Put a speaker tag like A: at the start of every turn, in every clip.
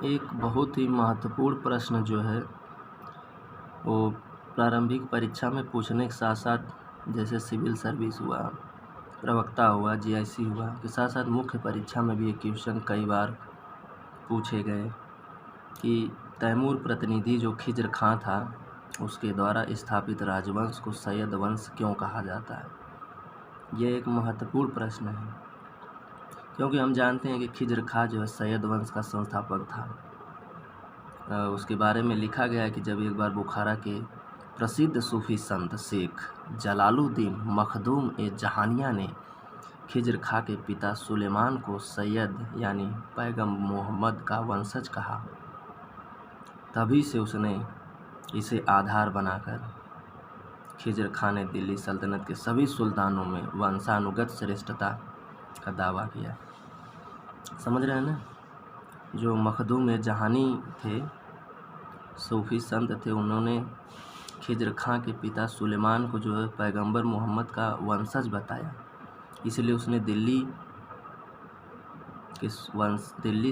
A: एक बहुत ही महत्वपूर्ण प्रश्न जो है वो प्रारंभिक परीक्षा में पूछने के साथ साथ जैसे सिविल सर्विस हुआ, प्रवक्ता हुआ, जीआईसी हुआ के साथ साथ मुख्य परीक्षा में भी ये क्वेश्चन कई बार पूछे गए कि तैमूर प्रतिनिधि जो खिज्र खां था उसके द्वारा स्थापित राजवंश को सैयद वंश क्यों कहा जाता है। ये एक महत्वपूर्ण प्रश्न है क्योंकि हम जानते हैं कि खिज्र खां जो है सैयद वंश का संस्थापक था। उसके बारे में लिखा गया है कि जब एक बार बुखारा के प्रसिद्ध सूफी संत शेख जलालुद्दीन मखदूम ए जहानिया ने खिज्र खां के पिता सुलेमान को सैयद यानी पैगम्बर मोहम्मद का वंशज कहा, तभी से उसने इसे आधार बनाकर खिज्र खां ने दिल्ली सल्तनत के सभी सुल्तानों में वंशानुगत श्रेष्ठता का दावा किया। समझ रहे हैं ना। जो मखदूम ए जहानी थे, सूफी संत थे, उन्होंने खिज्र खां के पिता सुलेमान को जो है पैगंबर मोहम्मद का वंशज बताया, इसलिए उसने दिल्ली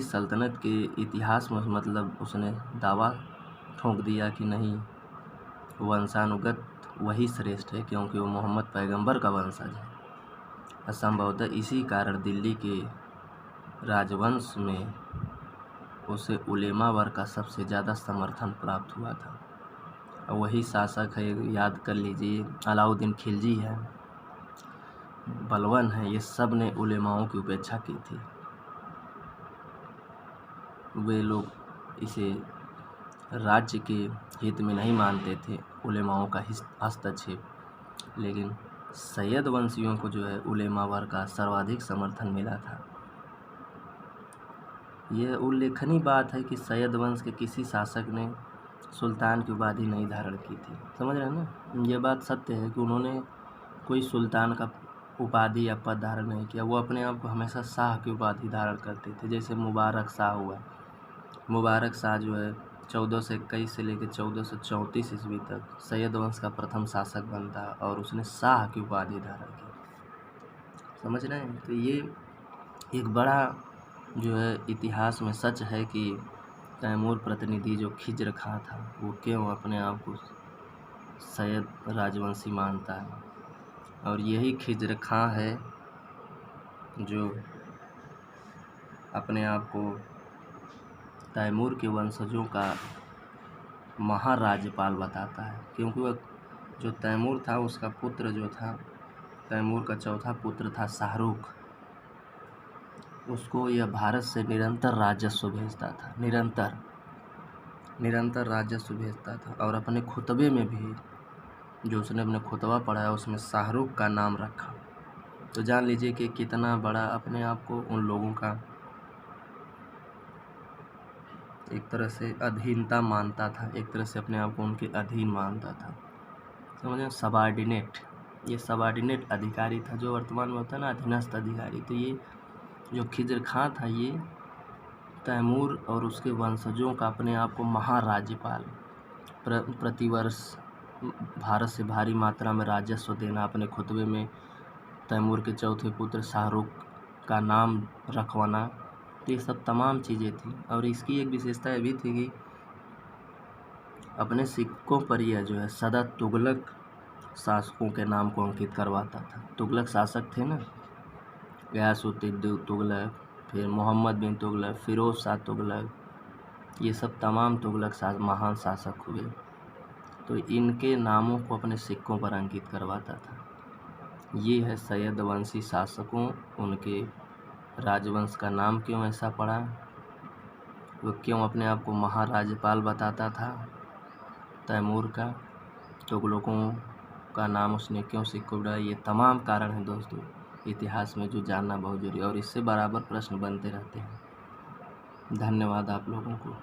A: सल्तनत के इतिहास में मतलब उसने दावा ठोक दिया कि नहीं, वंशानुगत वही श्रेष्ठ है क्योंकि वो मोहम्मद पैगंबर का वंशज है। असंभवतः इसी कारण दिल्ली के राजवंश में उसे उलेमा वर्ग का सबसे ज़्यादा समर्थन प्राप्त हुआ था। और वही शासक है, याद कर लीजिए, अलाउद्दीन खिलजी है, बलवन है, ये सब ने उलेमाओं की उपेक्षा की थी। वे लोग इसे राज्य के हित में नहीं मानते थे, उलेमाओं का हस्तक्षेप, लेकिन सैयद वंशियों को जो है उलेमा वर्ग का सर्वाधिक समर्थन मिला था। यह उल्लेखनीय बात है कि सैयद वंश के किसी शासक ने सुल्तान की उपाधि नहीं धारण की थी। समझ रहे हैं ना। ये बात सत्य है कि उन्होंने कोई सुल्तान का उपाधि या पद धारण नहीं किया, वो अपने आप को हमेशा शाह की उपाधि धारण करते थे। जैसे मुबारक शाह हुआ, मुबारक शाह जो है 1421 से लेकर 1434 ईस्वी तक सैयद वंश का प्रथम शासक बनता और उसने शाह की उपाधि धारण की। समझ रहे हैं। तो ये एक बड़ा जो है इतिहास में सच है कि तैमूर प्रतिनिधि जो खिज्र खां था वो क्यों अपने आप को सैयद राजवंशी मानता है, और यही खिज्र खां है जो अपने आप को तैमूर के वंशजों का महाराज्यपाल बताता है, क्योंकि वह जो तैमूर था उसका पुत्र जो था, तैमूर का चौथा पुत्र था शाहरुख, उसको यह भारत से निरंतर राजस्व भेजता था, निरंतर राजस्व भेजता था। और अपने खुतबे में भी जो उसने अपने खुतबा पढ़ाया उसमें शाहरुख का नाम रखा। तो जान लीजिए कि कितना बड़ा अपने आप को उन लोगों का एक तरह से अधीनता मानता था, एक तरह से अपने आप को उनके अधीन मानता था। समझे, सबॉर्डिनेट, ये सबॉर्डिनेट अधिकारी था जो वर्तमान में होता है ना अधीनस्थ अधिकारी। तो ये जो खिज्र खां था ये तैमूर और उसके वंशजों का अपने आप को महाराज्यपाल, प्रतिवर्ष भारत से भारी मात्रा में राजस्व देना, अपने खुतबे में तैमूर के चौथे पुत्र शाहरुख का नाम रखवाना, तो ये सब तमाम चीज़ें थी। और इसकी एक विशेषता ये भी थी कि अपने सिक्कों पर यह जो है सदा तुगलक शासकों के नाम को अंकित करवाता था। तुगलक शासक थे ना, गयासुद्दीन तुगलक, फिर मोहम्मद बिन तुगलक, फिरोज शाह तुगलक, ये सब तमाम तुगलक महान शासक हुए, तो इनके नामों को अपने सिक्कों पर अंकित करवाता था। ये है सैयद वंशी शासकों, उनके राजवंश का नाम क्यों ऐसा पड़ा, वो क्यों अपने आप को महाराज्यपाल बताता था तैमूर का, तुगलकों का नाम उसने क्यों सिक्कों पर, ये तमाम कारण हैं दोस्तों इतिहास में जो जानना बहुत जरूरी है, और इससे बराबर प्रश्न बनते रहते हैं। धन्यवाद आप लोगों को।